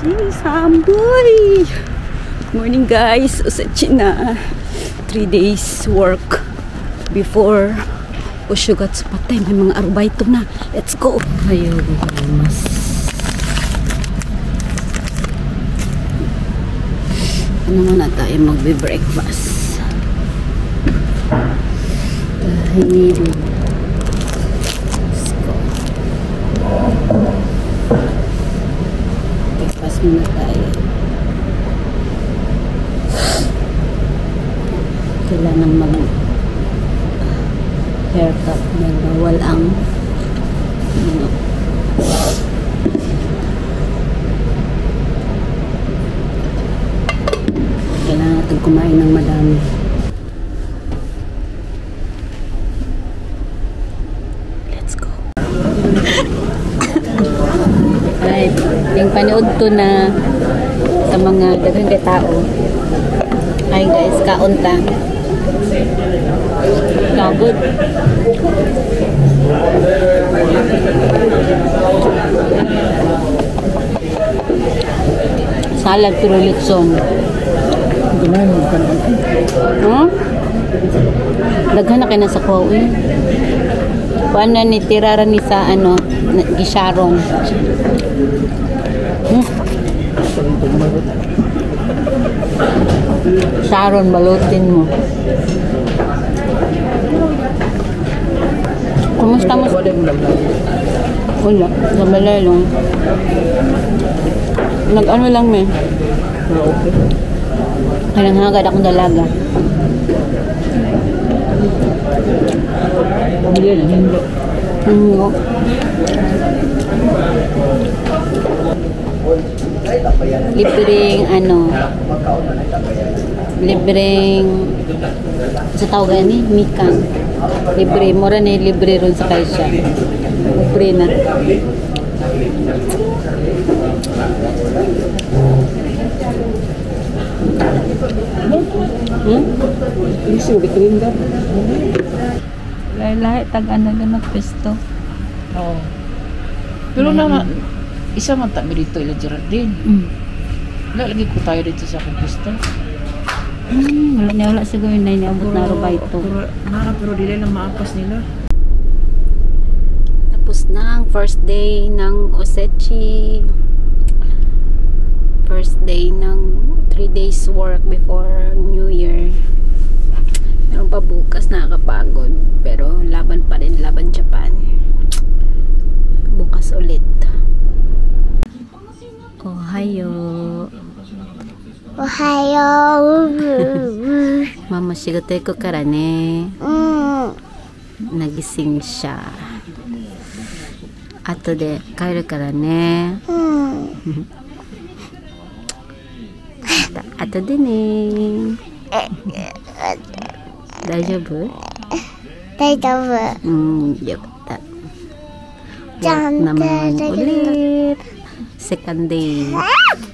Jeez, hamboy! Good morning guys. Usachi na 3 days work before Ushugat sa patay. May mga arubaito na. Let's go! Ayaw mas. Ano muna tayo magbe-breakfast? Dahil muna tayo. Kailangan mag haircut na bawal ang kailangan natin kumain ng madami. Let's go. Right. Yung panood to na sa mga daghang tao. Ay guys, kaunta. Good. Salad pero litson. Huh? Daghan na kayo na sa kuwaw eh. Kuan na ni tirara ni sa ano, gisharon. Sharon, balutin mo. Kumusta mo? Wala, nabalay lang. Nag-ano lang may. Kailang hagad akong dalaga. Libreng ano, libreng sa tawag ni mikan, libre mura na libre ron sa kaisya, libre na. Isu dikerinda. Lahi tag ano ganat pesto. Oh. Pero na isa man ta mi dito ila Geraldine. Wala lagi ko tayo dito sa pista. Wala siguro na iniabot na ruba ito. Pero dili lang maapas nila. Tapos na ang first day ng Osechi. First day ng 3 days work before New Year. Meron pa bukas, nakakapagod. Pero laban pa rin, laban Japan. Bukas ulit. Ohayo. Ohayo. Mama shigote ko kara ne. Nagising siya. Ato de kairu kara ne. Ato de ne. Daijoubu? Daijoubu. Yokta. Work naman ulit. Second day.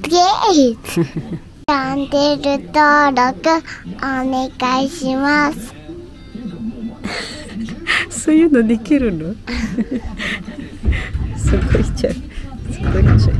Great! チャンネル登録お願いします。そういうのできるの？すごいじゃん。すごいじゃん。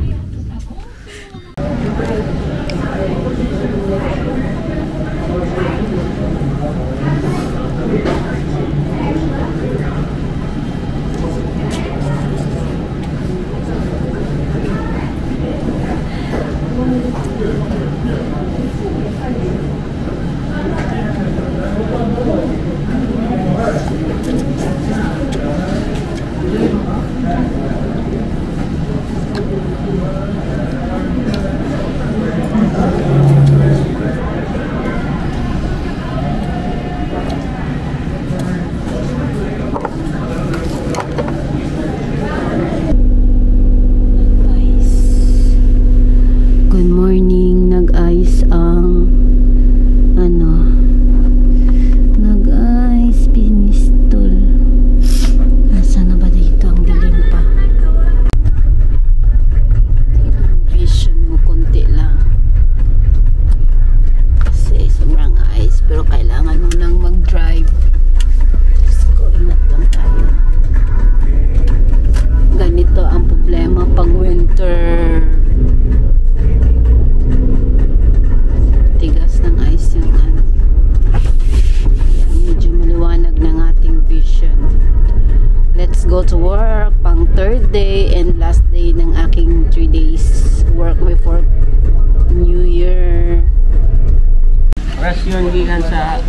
rasyon gikan sa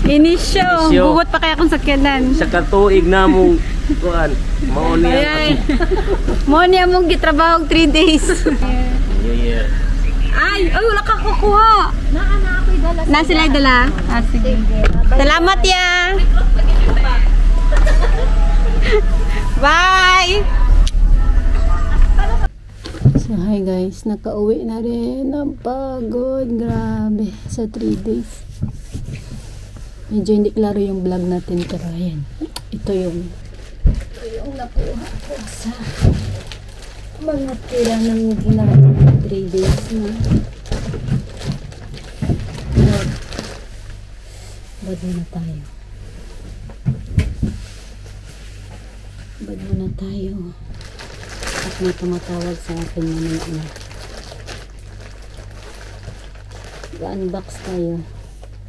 Inisyo. Inisyo. Bugot pa kaya akong sakyanan. sa katuig namong kuan mao Ayan. niya. Mo niya mong gitrabaho 3 days. New Year. Ay, wala ka kukuha. Na sila dala. Ah, sige. Salamat ya. Bye. So hi guys, nakauwi na rin. Ang pagod, grabe, sa 3 days. Medyo hindi klaro yung vlog natin, pero ayan. Ito yung nakuha ko sa mga tira ng ginawa 3 days na. Bad muna tayo. Bad muna tayo. At may tumatawag sa akin na ga-unbox tayo.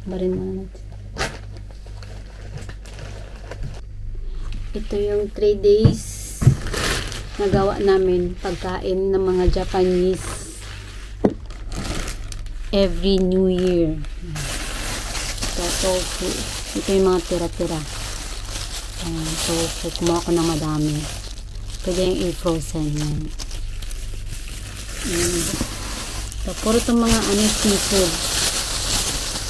Barin muna natin. Ito yung 3 days nagawa namin pagkain ng mga Japanese every New Year. Ito, tofu. Ito yung mga tira-tira. Tofu. Kumuha ko ng madami. Pwede yung i-frozen yan. So, puro itong mga seafood.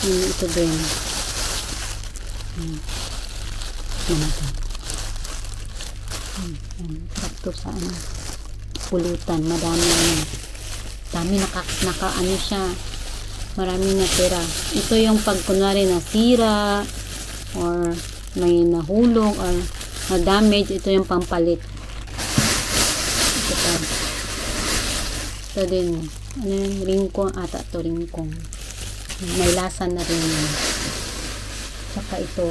Ito din. Ito. Sakto sa pulutan, madami dami naka siya, marami natira. Ito yung pag kunwari nasira or may nahulog or na-damage, ito yung pampalit. Ito din, ano yung ringkong ata, to ringkong may lasa na rin yun. Saka ito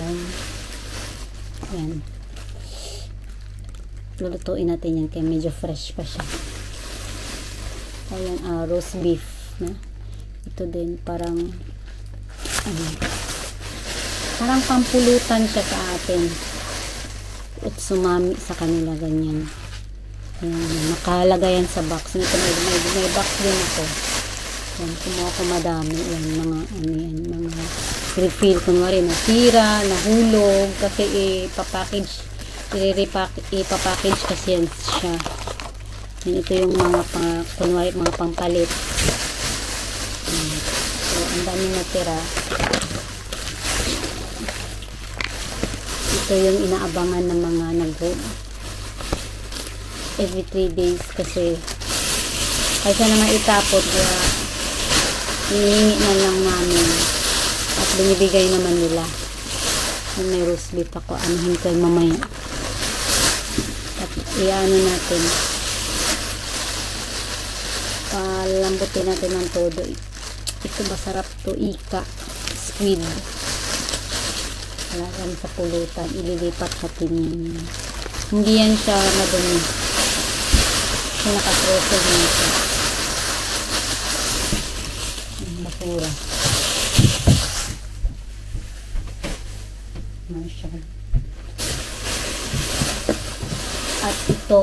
yan, lulutuin natin yan kaya medyo fresh pa siya. Ayan, roast beef na. Ito din parang parang pampulutan siya sa atin. Utsumami sa kanila, ganyan. Ayan, nakalagay yan sa box. Ito may box din ako. Ayan, kumuha ko madami. Ayan, mga refill. Kunwari nasira, nahulog, kasi ipapackage ipapackage kasi yan siya. Yan, ito yung mga kunwari mga pampalit. So ang daming natira. Ito yung inaabangan ng mga every 3 days kasi kaysa naman itapon, kaya hinihingi na lang namin at binibigay naman nila. May roast beef ako, anuhin ko mamaya. At iano natin, palambutin natin ng todo. Ito masarap to, ika squid. Wala sa pulutan, ililipat natin yan. Hindi yan siya madumi kasi naka-frozen yan siya. Basura Marshall. At ito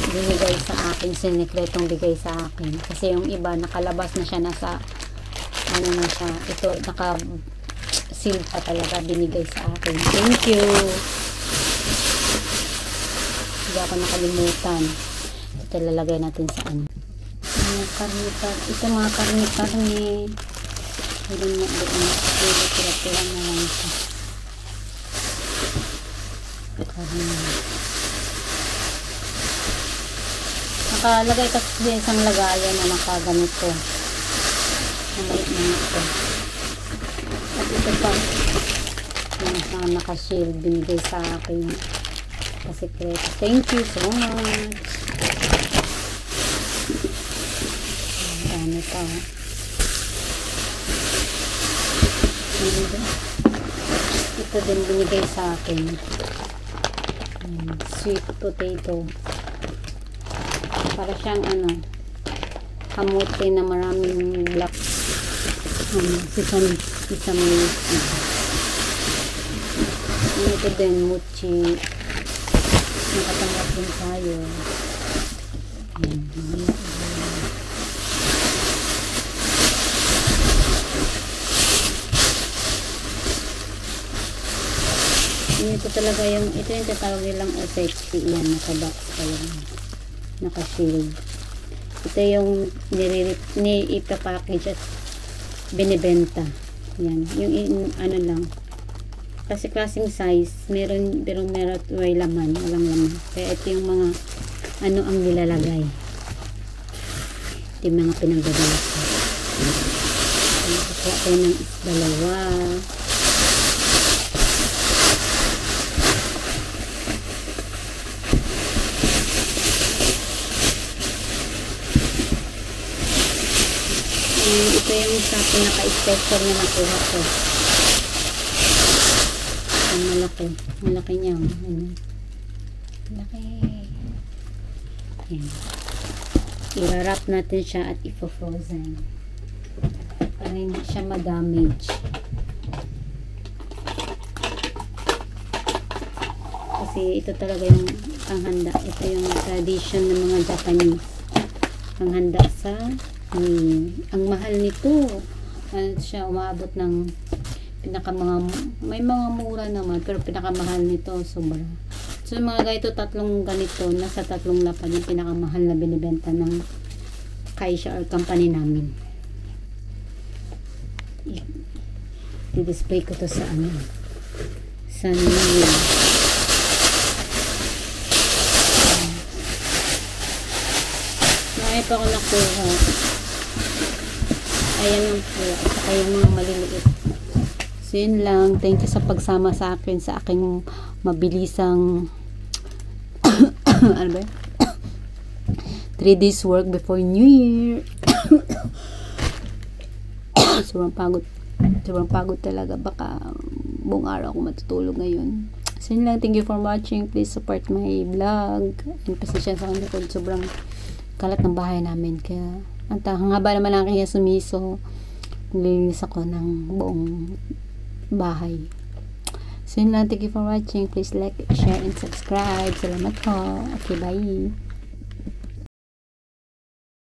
binigay sa akin, sinekretong bigay sa akin kasi yung iba nakalabas na siya, nasa ano na siya, ito naka seal pa talaga, binigay sa akin. Thank you, hindi ako nakalimutan. Ito lalagay natin sa ano, ito mga karne doon na tira-tira na lang siya. Nakalagay kasi sa isang lagayan na nakaganito na may ito. At ito pa yung naka-shield binigay sa akin kasi thank you so much. Dami pa. Ito din binigay sa akin, sweet potato, para siyang kamote na maraming black sesame ito din mochi, nakatanggap din tayo. Ito talaga yung, ito yung tatawag nilang osechi. Yan, naka-box pa yan. Naka-shield. Ito yung ipapackage at binibenta. Yan. Yung ano lang. Kasi klaseng size, meron may laman, walang laman. Kaya ito yung mga ano ang nilalagay. Ito yung mga pinagdadala ko. Kukuha tayo ng dalawa. Ito yung sa pinaka-special na nakuha ko. Ang malaki. Malaki niya. Ano. Malaki. Ayan. I-wrap natin siya at i-frozen. Para hindi siya ma-damage. Kasi ito talaga yung panghanda. Ito yung tradition ng mga Japanese. Panghanda sa ang mahal nito. Ano siya, umabot ng may mga mura naman, pero pinakamahal nito sobra. So mga ganito, tatlong ganito, nasa 3 lapad yung pinakamahal na binibenta ng Kaisha or company namin. I-display ko to sa ano, sa new. May pa ako nakuha. Ayan lang po. At saka yung mga maliliit. So yun lang. Thank you sa pagsama sa akin sa aking mabilisang ano ba? 3 days work before New Year. Sobrang pagod. Sobrang pagod talaga. Baka buong araw ako matutulog ngayon. So yun lang. Thank you for watching. Please support my vlog. And pasensya sa likod. Sobrang kalat ng bahay namin. Kaya ang haba naman ang kaya sumiso. Nilinis ako ng buong bahay. So yun lang. Thank you for watching. Please like, share, and subscribe. Salamat po. Okay, bye.